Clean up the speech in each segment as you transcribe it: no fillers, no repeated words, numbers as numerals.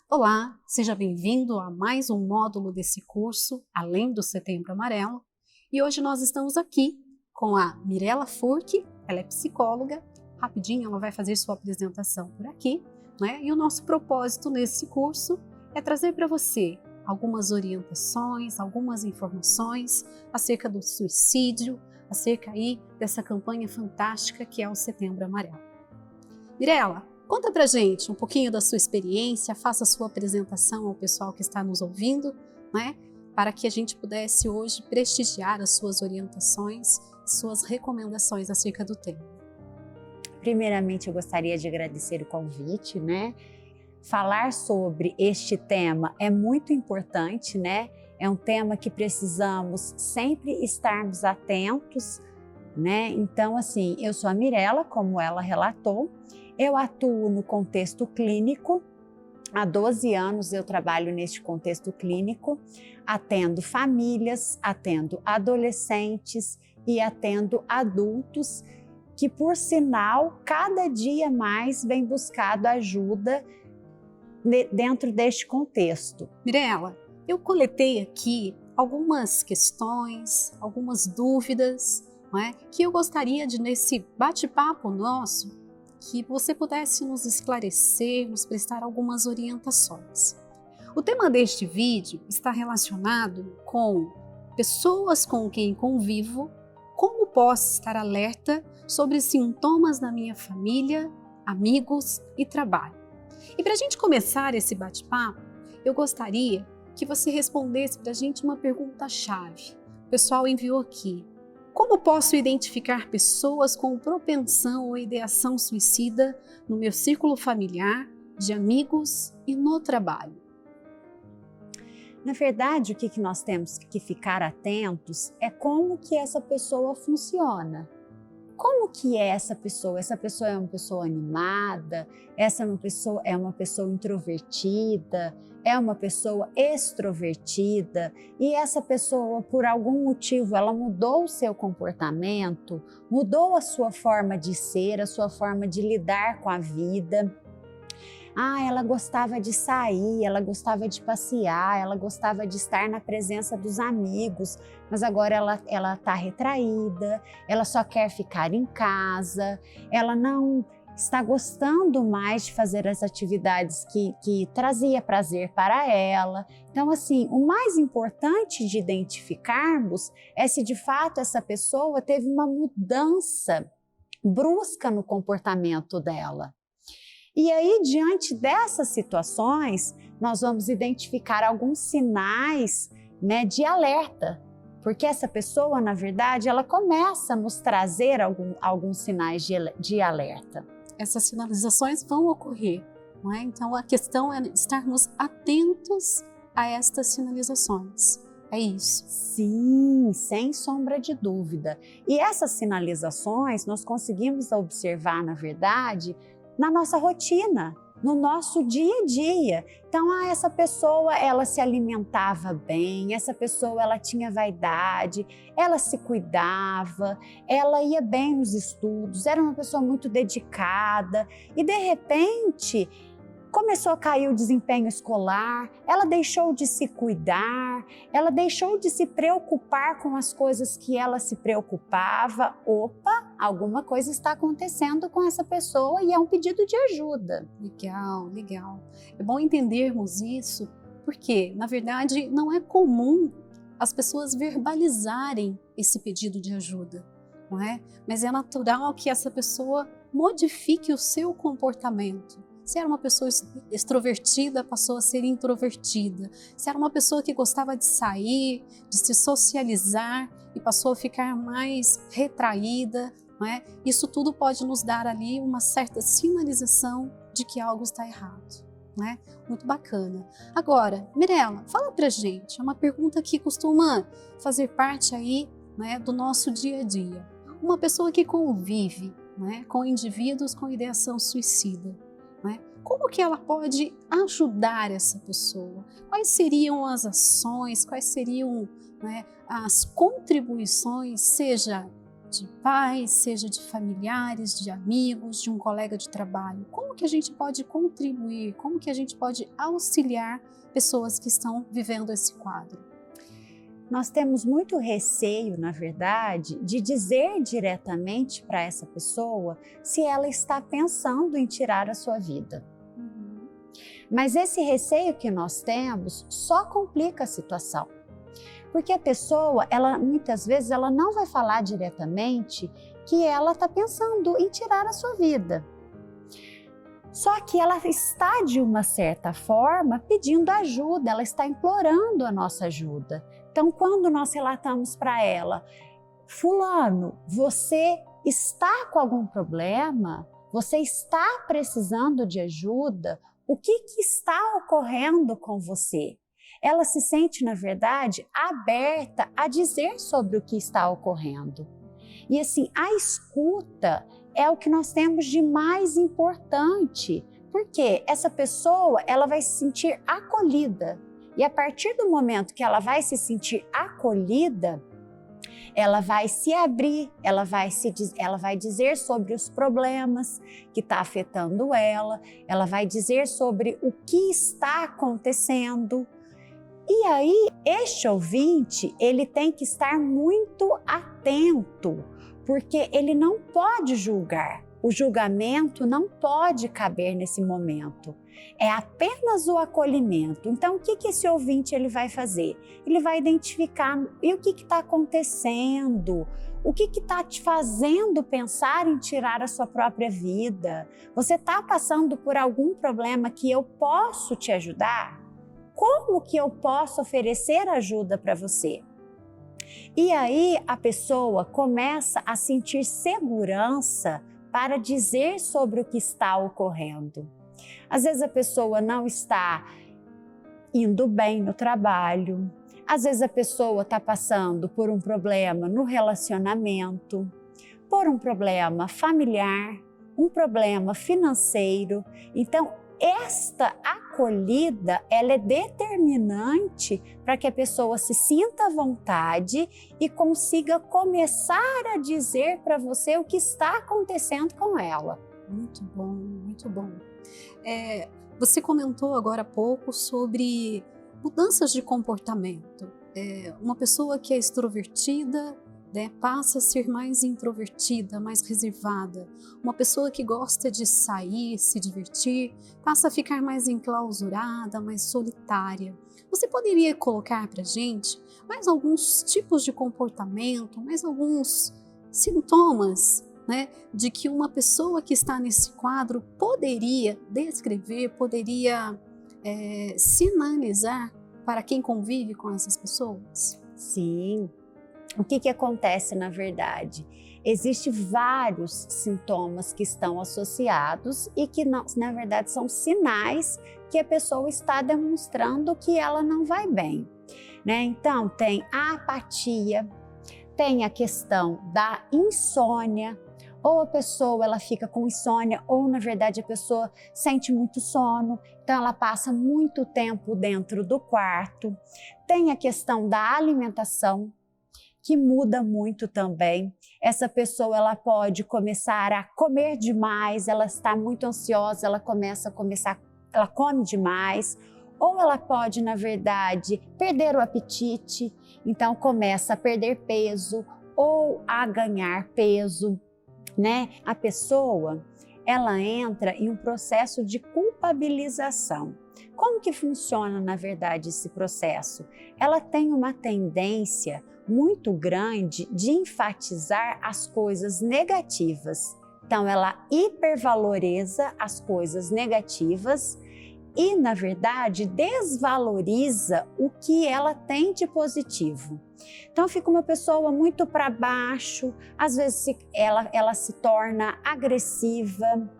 Olá, seja bem-vindo a mais um módulo desse curso, Além do Setembro Amarelo. E hoje nós estamos aqui com a Mirela Furque, ela é psicóloga. Rapidinho ela vai fazer sua apresentação por aqui, né? E o nosso propósito nesse curso é trazer para você algumas orientações, algumas informações acerca do suicídio, acerca aí dessa campanha fantástica que é o Setembro Amarelo. Mirela, conta pra gente um pouquinho da sua experiência, faça a sua apresentação ao pessoal que está nos ouvindo, né? Para que a gente pudesse hoje prestigiar as suas orientações, suas recomendações acerca do tema. Primeiramente, eu gostaria de agradecer o convite, né? Falar sobre este tema é muito importante, né? É um tema que precisamos sempre estarmos atentos, né? Então, assim, eu sou a Mirela, como ela relatou, eu atuo no contexto clínico. Há 12 anos eu trabalho neste contexto clínico, atendo famílias, atendo adolescentes e atendo adultos que, por sinal, cada dia mais vem buscando ajuda dentro deste contexto. Mirela, eu coletei aqui algumas questões, algumas dúvidas, não é? Que eu gostaria de, nesse bate-papo nosso, que você pudesse nos esclarecer, nos prestar algumas orientações. O tema deste vídeo está relacionado com pessoas com quem convivo, como posso estar alerta sobre sintomas na minha família, amigos e trabalho. E para a gente começar esse bate-papo, eu gostaria que você respondesse para a gente uma pergunta-chave. O pessoal enviou aqui. Como posso identificar pessoas com propensão ou ideação suicida no meu círculo familiar, de amigos e no trabalho? Na verdade, o que nós temos que ficar atentos é como que essa pessoa funciona. Como que é essa pessoa? Essa pessoa é uma pessoa animada? Essa é uma pessoa introvertida? É uma pessoa extrovertida? E essa pessoa, por algum motivo, ela mudou o seu comportamento, mudou a sua forma de ser, a sua forma de lidar com a vida. Ela gostava de sair, ela gostava de passear, ela gostava de estar na presença dos amigos, mas agora ela está retraída, ela só quer ficar em casa, ela não está gostando mais de fazer as atividades que trazia prazer para ela. Então, assim, o mais importante de identificarmos é se de fato essa pessoa teve uma mudança brusca no comportamento dela. E aí, diante dessas situações, nós vamos identificar alguns sinais, né, de alerta, porque essa pessoa, na verdade, ela começa a nos trazer alguns sinais de alerta. Essas sinalizações vão ocorrer, não é? Então, a questão é estarmos atentos a estas sinalizações. É isso? Sim, sem sombra de dúvida. E essas sinalizações nós conseguimos observar, na verdade, na nossa rotina, no nosso dia a dia. Então, essa pessoa, ela se alimentava bem, essa pessoa, ela tinha vaidade, ela se cuidava, ela ia bem nos estudos, era uma pessoa muito dedicada e, de repente, começou a cair o desempenho escolar, ela deixou de se cuidar, ela deixou de se preocupar com as coisas que ela se preocupava. Opa, alguma coisa está acontecendo com essa pessoa e é um pedido de ajuda. Legal, legal. É bom entendermos isso, porque, na verdade, não é comum as pessoas verbalizarem esse pedido de ajuda, não é? Mas é natural que essa pessoa modifique o seu comportamento. Se era uma pessoa extrovertida, passou a ser introvertida. Se era uma pessoa que gostava de sair, de se socializar e passou a ficar mais retraída, não é? Isso tudo pode nos dar ali uma certa sinalização de que algo está errado, não é? Muito bacana. Agora, Mirela, fala pra gente, é uma pergunta que costuma fazer parte aí, né, do nosso dia a dia. Uma pessoa que convive, né, com indivíduos com ideação suicida, como que ela pode ajudar essa pessoa? Quais seriam as ações, quais seriam, né, as contribuições, seja de pais, seja de familiares, de amigos, de um colega de trabalho. Como que a gente pode contribuir? Como que a gente pode auxiliar pessoas que estão vivendo esse quadro? Nós temos muito receio, na verdade, de dizer diretamente para essa pessoa se ela está pensando em tirar a sua vida. Mas esse receio que nós temos só complica a situação. Porque a pessoa, muitas vezes, ela não vai falar diretamente que ela está pensando em tirar a sua vida. Só que ela está, de uma certa forma, pedindo ajuda, ela está implorando a nossa ajuda. Então, quando nós relatamos para ela, fulano, você está com algum problema? Você está precisando de ajuda? O que está ocorrendo com você? Ela se sente, na verdade, aberta a dizer sobre o que está ocorrendo. E assim, a escuta é o que nós temos de mais importante, porque essa pessoa, ela vai se sentir acolhida. E a partir do momento que ela vai se sentir acolhida, ela vai se abrir, ela vai dizer sobre os problemas que está afetando ela vai dizer sobre o que está acontecendo. E aí, este ouvinte, ele tem que estar muito atento, porque ele não pode julgar. O julgamento não pode caber nesse momento. É apenas o acolhimento. Então, o que esse ouvinte ele vai fazer? Ele vai identificar e o que está acontecendo, o que está te fazendo pensar em tirar a sua própria vida. Você está passando por algum problema que eu posso te ajudar? Como que eu posso oferecer ajuda para você? E aí a pessoa começa a sentir segurança para dizer sobre o que está ocorrendo. Às vezes a pessoa não está indo bem no trabalho, às vezes a pessoa está passando por um problema no relacionamento, por um problema familiar, um problema financeiro. Então, esta acolhida, ela é determinante para que a pessoa se sinta à vontade e consiga começar a dizer para você o que está acontecendo com ela. Muito bom, muito bom. Você comentou agora há pouco sobre mudanças de comportamento. Uma pessoa que é extrovertida, passa a ser mais introvertida, mais reservada. Uma pessoa que gosta de sair, se divertir, passa a ficar mais enclausurada, mais solitária. Você poderia colocar para a gente mais alguns tipos de comportamento, mais alguns sintomas, de que uma pessoa que está nesse quadro poderia descrever, poderia sinalizar para quem convive com essas pessoas? Sim. O que acontece na verdade? Existem vários sintomas que estão associados e que na verdade são sinais que a pessoa está demonstrando que ela não vai bem, Então tem a apatia, tem a questão da insônia, ou a pessoa ela fica com insônia, ou na verdade a pessoa sente muito sono, então ela passa muito tempo dentro do quarto. Tem a questão da alimentação, que muda muito também. Essa pessoa ela pode começar a comer demais, ela está muito ansiosa, ela come demais, ou ela pode, na verdade, perder o apetite, então começa a perder peso ou a ganhar peso, A pessoa, ela entra em um processo de culpabilização. Como que funciona, na verdade, esse processo? Ela tem uma tendência muito grande de enfatizar as coisas negativas. Então, ela hipervaloriza as coisas negativas e, na verdade, desvaloriza o que ela tem de positivo. Então, fica uma pessoa muito para baixo, às vezes ela se torna agressiva,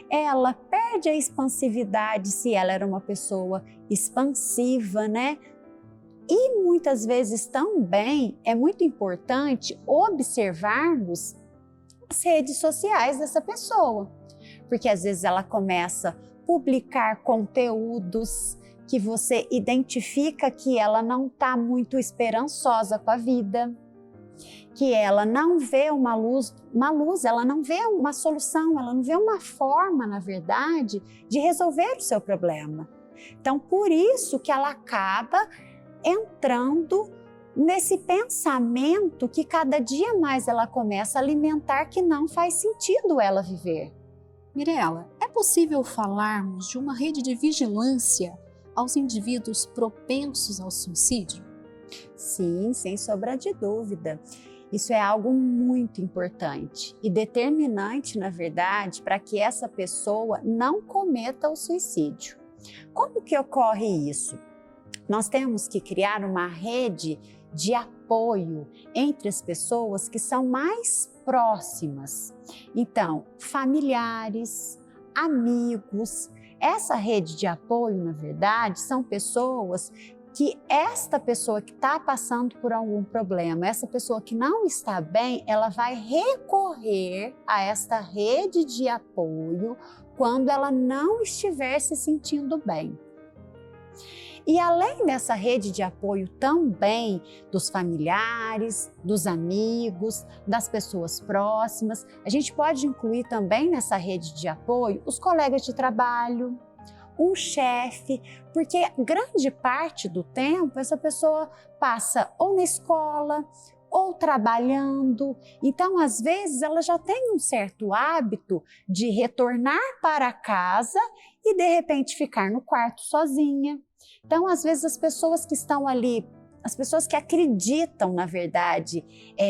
ela perde a expansividade se ela era uma pessoa expansiva, E muitas vezes também é muito importante observarmos as redes sociais dessa pessoa, porque às vezes ela começa a publicar conteúdos que você identifica que ela não está muito esperançosa com a vida. que ela não vê uma luz, ela não vê uma solução, ela não vê uma forma, na verdade, de resolver o seu problema. Então, por isso que ela acaba entrando nesse pensamento que cada dia mais ela começa a alimentar, que não faz sentido ela viver. Mirela, é possível falarmos de uma rede de vigilância aos indivíduos propensos ao suicídio? Sim, sem sombra de dúvida. Isso é algo muito importante e determinante, na verdade, para que essa pessoa não cometa o suicídio. Como que ocorre isso? Nós temos que criar uma rede de apoio entre as pessoas que são mais próximas. Então, familiares, amigos. Essa rede de apoio, na verdade, são pessoas que esta pessoa que está passando por algum problema, essa pessoa que não está bem, ela vai recorrer a esta rede de apoio quando ela não estiver se sentindo bem. E além dessa rede de apoio também dos familiares, dos amigos, das pessoas próximas, a gente pode incluir também nessa rede de apoio os colegas de trabalho, um chefe, porque grande parte do tempo essa pessoa passa ou na escola ou trabalhando. Então, às vezes, ela já tem um certo hábito de retornar para casa e, de repente, ficar no quarto sozinha. Então, às vezes, as pessoas que estão ali, as pessoas que acreditam, na verdade,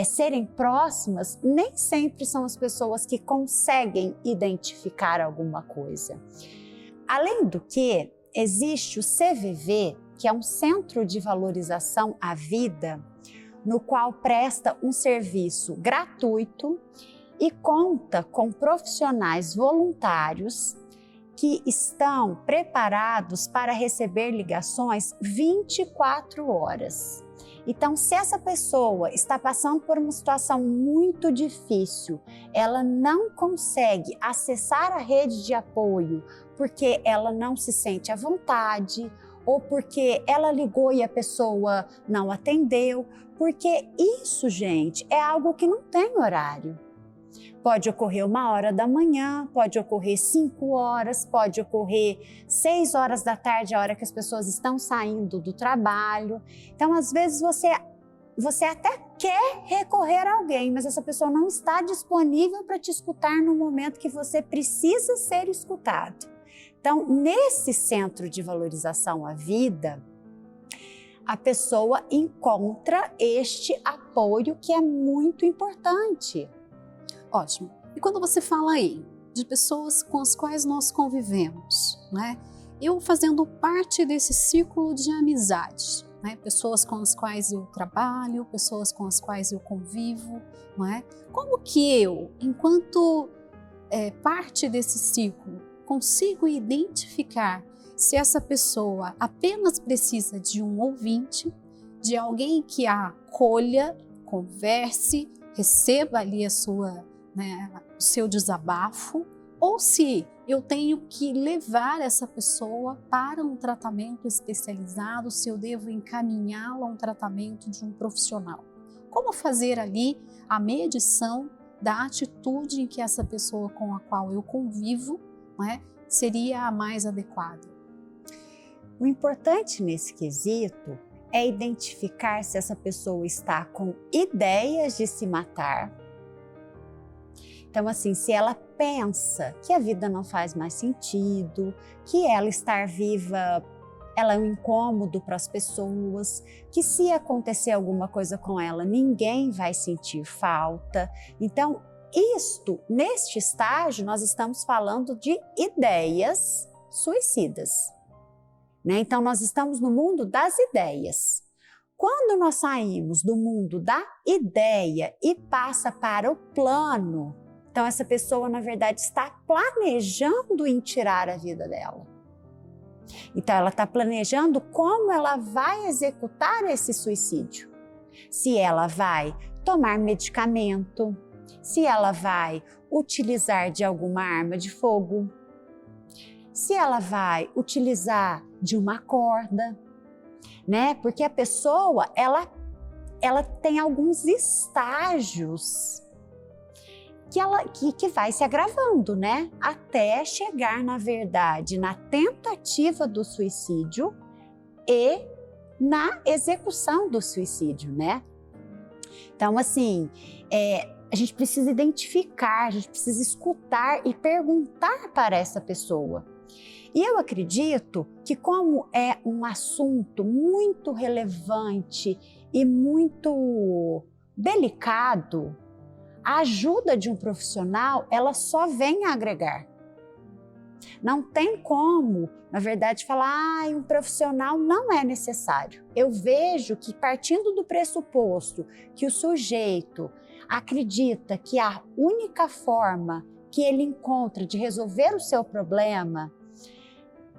serem próximas, nem sempre são as pessoas que conseguem identificar alguma coisa. Além do que, existe o CVV, que é um Centro de Valorização à Vida, no qual presta um serviço gratuito e conta com profissionais voluntários que estão preparados para receber ligações 24 horas. Então, se essa pessoa está passando por uma situação muito difícil, ela não consegue acessar a rede de apoio porque ela não se sente à vontade, ou porque ela ligou e a pessoa não atendeu, porque isso, gente, é algo que não tem horário. Pode ocorrer 1h da manhã, pode ocorrer 5 horas, pode ocorrer 6 horas da tarde, a hora que as pessoas estão saindo do trabalho. Então, às vezes, você até quer recorrer a alguém, mas essa pessoa não está disponível para te escutar no momento que você precisa ser escutado. Então, nesse Centro de Valorização à Vida, a pessoa encontra este apoio que é muito importante. Ótimo. E quando você fala aí de pessoas com as quais nós convivemos, né? Eu fazendo parte desse círculo de amizade, né? Pessoas com as quais eu trabalho, pessoas com as quais eu convivo, não é? Como que eu, enquanto parte desse círculo, consigo identificar se essa pessoa apenas precisa de um ouvinte, de alguém que a acolha, converse, receba ali o seu desabafo, ou se eu tenho que levar essa pessoa para um tratamento especializado, se eu devo encaminhá-la a um tratamento de um profissional. Como fazer ali a medição da atitude em que essa pessoa com a qual eu convivo, seria a mais adequada? O importante nesse quesito é identificar se essa pessoa está com ideias de se matar. Então, assim, se ela pensa que a vida não faz mais sentido, que ela estar viva, ela é um incômodo para as pessoas, que se acontecer alguma coisa com ela, ninguém vai sentir falta. Então, neste estágio, nós estamos falando de ideias suicidas, né? Então, nós estamos no mundo das ideias. Quando nós saímos do mundo da ideia e passa para o plano, então essa pessoa, na verdade, está planejando em tirar a vida dela. Então, ela está planejando como ela vai executar esse suicídio. Se ela vai tomar medicamento, se ela vai utilizar de alguma arma de fogo, se ela vai utilizar de uma corda, né? Porque a pessoa, ela ela tem alguns estágios que vai se agravando, né? Até chegar, na verdade, na tentativa do suicídio e na execução do suicídio, né? Então, assim, a gente precisa identificar, a gente precisa escutar e perguntar para essa pessoa. E eu acredito que, como é um assunto muito relevante e muito delicado, a ajuda de um profissional, ela só vem a agregar. Não tem como, na verdade, falar um profissional não é necessário. Eu vejo que, partindo do pressuposto que o sujeito acredita que a única forma que ele encontra de resolver o seu problema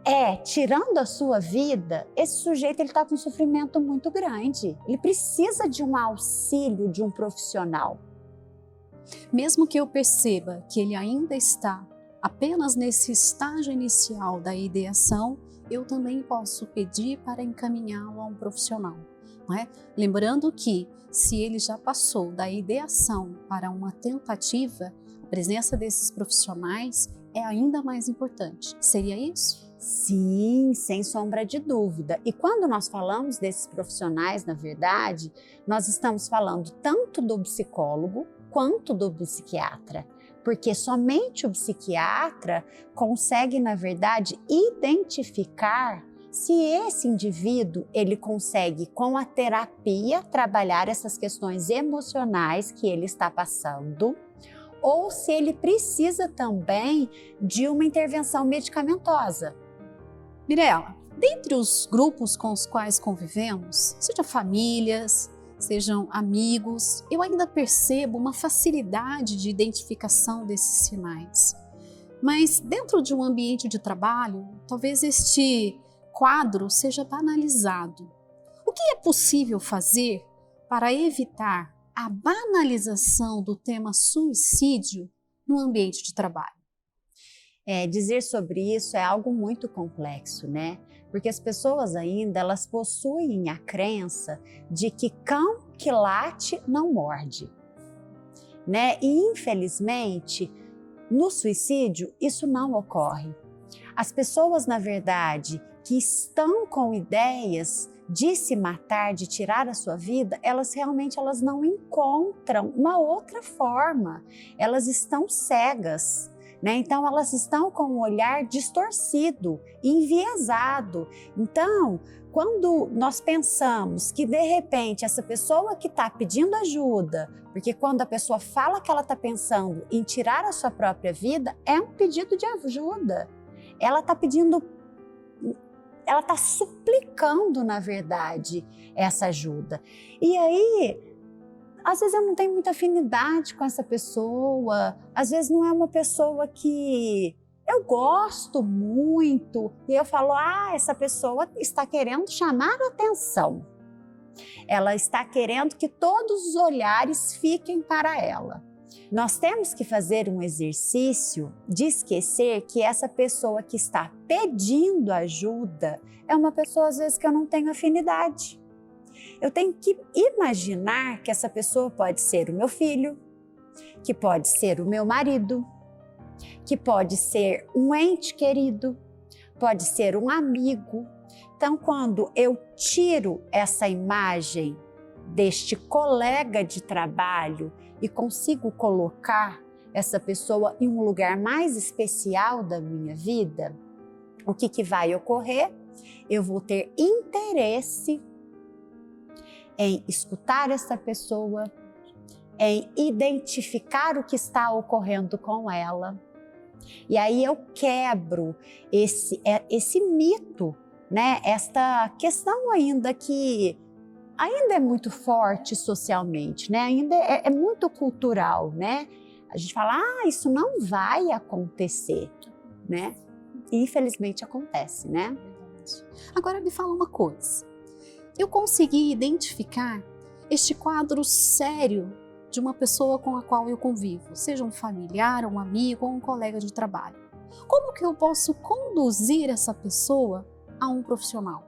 é tirando a sua vida, esse sujeito está com um sofrimento muito grande. Ele precisa de um auxílio de um profissional. Mesmo que eu perceba que ele ainda está apenas nesse estágio inicial da ideação, eu também posso pedir para encaminhá-lo a um profissional, não é? Lembrando que, se ele já passou da ideação para uma tentativa, a presença desses profissionais é ainda mais importante. Seria isso? Sim, sem sombra de dúvida. E quando nós falamos desses profissionais, na verdade, nós estamos falando tanto do psicólogo quanto do psiquiatra. Porque somente o psiquiatra consegue, na verdade, identificar se esse indivíduo ele consegue, com a terapia, trabalhar essas questões emocionais que ele está passando, ou se ele precisa também de uma intervenção medicamentosa. Mirela, dentre os grupos com os quais convivemos, seja famílias, sejam amigos, eu ainda percebo uma facilidade de identificação desses sinais. Mas dentro de um ambiente de trabalho, talvez este quadro seja banalizado. O que é possível fazer para evitar a banalização do tema suicídio no ambiente de trabalho? Dizer sobre isso é algo muito complexo, né? Porque as pessoas ainda, elas possuem a crença de que cão que late não morde, né? E infelizmente, no suicídio, isso não ocorre. As pessoas, na verdade, que estão com ideias de se matar, de tirar a sua vida, elas realmente não encontram uma outra forma. Elas estão cegas. Né? Então, elas estão com um olhar distorcido, enviesado. Então, quando nós pensamos que, de repente, essa pessoa que está pedindo ajuda, porque quando a pessoa fala que ela está pensando em tirar a sua própria vida, é um pedido de ajuda. Ela está pedindo, ela está suplicando, na verdade, essa ajuda. E aí, às vezes eu não tenho muita afinidade com essa pessoa, às vezes não é uma pessoa que eu gosto muito, e eu falo, essa pessoa está querendo chamar a atenção. Ela está querendo que todos os olhares fiquem para ela. Nós temos que fazer um exercício de esquecer que essa pessoa que está pedindo ajuda é uma pessoa, às vezes, que eu não tenho afinidade. Eu tenho que imaginar que essa pessoa pode ser o meu filho, que pode ser o meu marido, que pode ser um ente querido, pode ser um amigo. Então, quando eu tiro essa imagem deste colega de trabalho e consigo colocar essa pessoa em um lugar mais especial da minha vida, o que vai ocorrer? Eu vou ter interesse em escutar essa pessoa, em identificar o que está ocorrendo com ela. E aí eu quebro esse mito, né? Esta questão ainda que ainda é muito forte socialmente, né? Ainda é muito cultural, né? A gente fala, isso não vai acontecer, né? E infelizmente acontece, né? Agora me fala uma coisa. Eu consegui identificar este quadro sério de uma pessoa com a qual eu convivo, seja um familiar, um amigo ou um colega de trabalho. Como que eu posso conduzir essa pessoa a um profissional?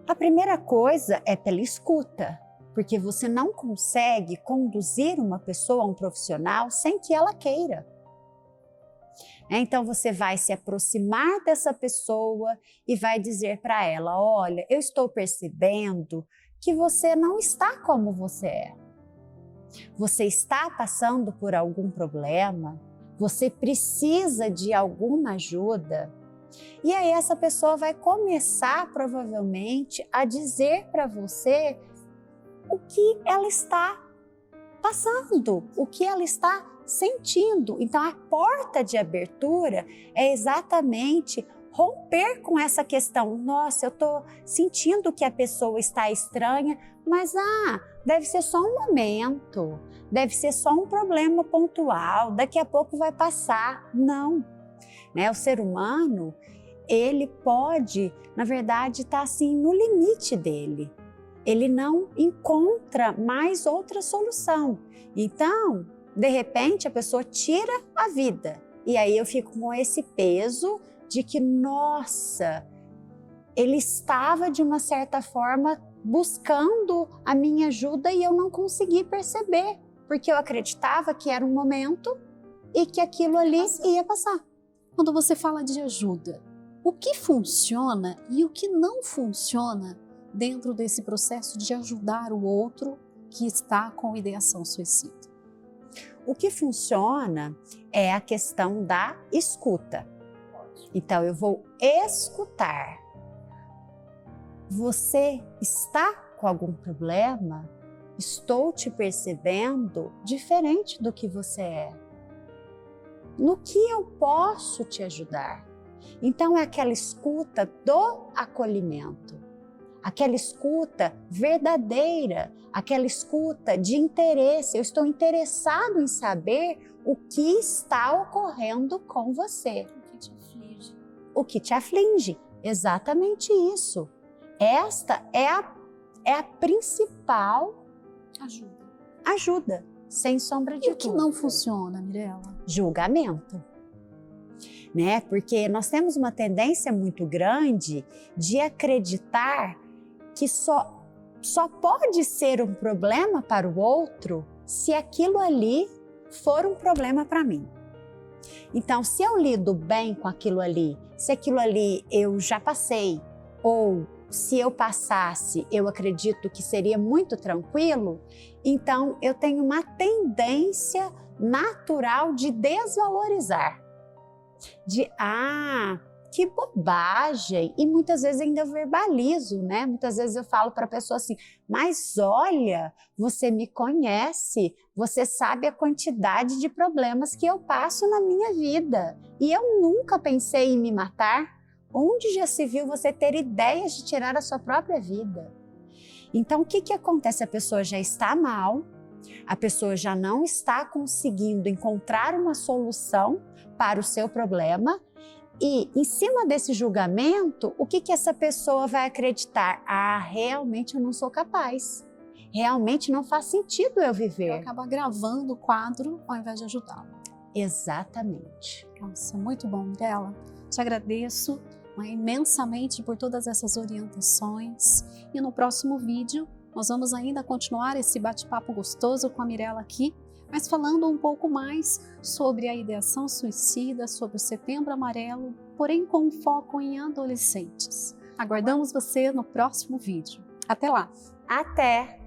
A primeira coisa é pela escuta, porque você não consegue conduzir uma pessoa, um profissional, sem que ela queira. Então você vai se aproximar dessa pessoa e vai dizer para ela: olha, eu estou percebendo que você não está como você é. Você está passando por algum problema, você precisa de alguma ajuda. E aí essa pessoa vai começar provavelmente a dizer para você o que ela está passando, o que ela está sentindo. Então a porta de abertura é exatamente romper com essa questão. Nossa, eu estou sentindo que a pessoa está estranha, mas deve ser só um momento, deve ser só um problema pontual, daqui a pouco vai passar. Não, né? O ser humano, ele pode, na verdade, estar assim no limite dele. Ele não encontra mais outra solução. Então, de repente, a pessoa tira a vida. E aí eu fico com esse peso de que, nossa, ele estava de uma certa forma buscando a minha ajuda e eu não consegui perceber, porque eu acreditava que era um momento e que aquilo ali ia passar. Quando você fala de ajuda, o que funciona e o que não funciona dentro desse processo de ajudar o outro que está com ideação suicida? O que funciona é a questão da escuta. Então, eu vou escutar. Você está com algum problema? Estou te percebendo diferente do que você é. No que eu posso te ajudar? Então, é aquela escuta do acolhimento, aquela escuta verdadeira, aquela escuta de interesse. Eu estou interessado em saber o que está ocorrendo com você. O que te aflige. O que te aflige, exatamente isso. Esta é a principal ajuda, sem sombra de dúvida. E o que não funciona, Mirella? Julgamento. Né? Porque nós temos uma tendência muito grande de acreditar que só pode ser um problema para o outro se aquilo ali for um problema para mim. Então, se eu lido bem com aquilo ali, se aquilo ali eu já passei, ou se eu passasse, eu acredito que seria muito tranquilo, então eu tenho uma tendência natural de desvalorizar. Que bobagem! E muitas vezes ainda eu verbalizo, né? Muitas vezes eu falo para a pessoa assim, mas olha, você me conhece, você sabe a quantidade de problemas que eu passo na minha vida e eu nunca pensei em me matar. Onde já se viu você ter ideias de tirar a sua própria vida? Então, o que acontece? A pessoa já está mal, a pessoa já não está conseguindo encontrar uma solução para o seu problema e, em cima desse julgamento, o que essa pessoa vai acreditar? Realmente eu não sou capaz. Realmente não faz sentido eu viver. Ela acaba agravando o quadro ao invés de ajudá-lo. Exatamente. Nossa, muito bom, Mirella. Te agradeço imensamente por todas essas orientações e no próximo vídeo nós vamos ainda continuar esse bate-papo gostoso com a Mirella aqui, mas falando um pouco mais sobre a ideação suicida, sobre o Setembro Amarelo, porém com foco em adolescentes. Aguardamos você no próximo vídeo. Até lá! Até!